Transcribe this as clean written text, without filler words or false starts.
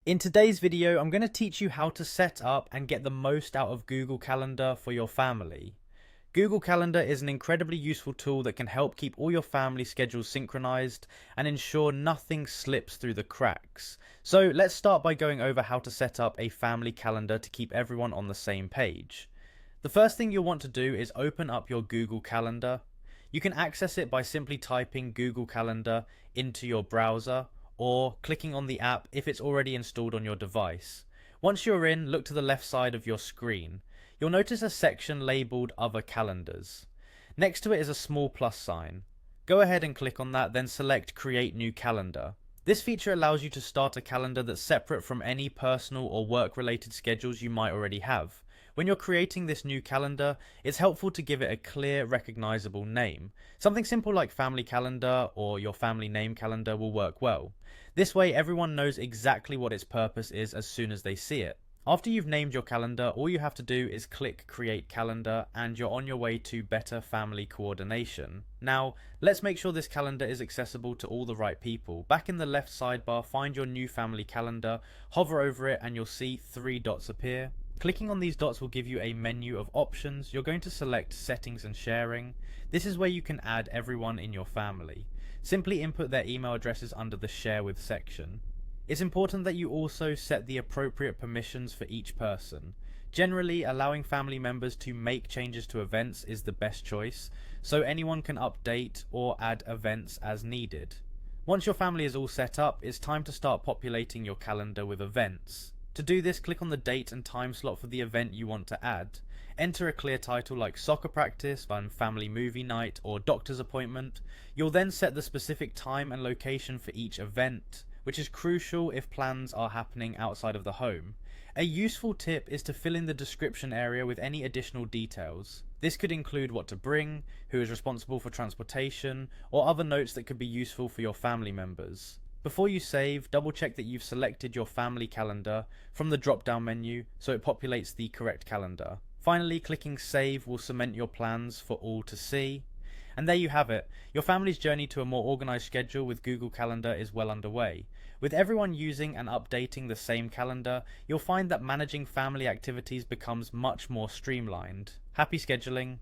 In today's video, I'm going to teach you how to set up and get the most out of Google Calendar for your family. Google Calendar is an incredibly useful tool that can help keep all your family schedules synchronized and ensure nothing slips through the cracks. So let's start by going over how to set up a family calendar to keep everyone on the same page. The first thing you'll want to do is open up your Google Calendar. You can access it by simply typing Google Calendar into your browser or clicking on the app if it's already installed on your device. Once you're in, look to the left side of your screen. You'll notice a section labelled Other Calendars. Next to it is a small plus sign. Go ahead and click on that, then select Create New Calendar. This feature allows you to start a calendar that's separate from any personal or work-related schedules you might already have. When you're creating this new calendar, it's helpful to give it a clear, recognizable name. Something simple like Family Calendar or your family name calendar will work well. This way, everyone knows exactly what its purpose is as soon as they see it. After you've named your calendar, all you have to do is click Create Calendar and you're on your way to better family coordination. Now, let's make sure this calendar is accessible to all the right people. Back in the left sidebar, find your new family calendar, hover over it and you'll see 3 dots appear. Clicking on these dots will give you a menu of options. You're going to select Settings and Sharing. This is where you can add everyone in your family. Simply input their email addresses under the Share With section. It's important that you also set the appropriate permissions for each person. Generally, allowing family members to make changes to events is the best choice, so anyone can update or add events as needed. Once your family is all set up, it's time to start populating your calendar with events. To do this, click on the date and time slot for the event you want to add. Enter a clear title like soccer practice, family movie night, or doctor's appointment. You'll then set the specific time and location for each event, which is crucial if plans are happening outside of the home. A useful tip is to fill in the description area with any additional details. This could include what to bring, who is responsible for transportation, or other notes that could be useful for your family members. Before you save, double check that you've selected your family calendar from the drop down menu so it populates the correct calendar. Finally, clicking save will cement your plans for all to see. And there you have it. Your family's journey to a more organised schedule with Google Calendar is well underway. With everyone using and updating the same calendar, you'll find that managing family activities becomes much more streamlined. Happy scheduling!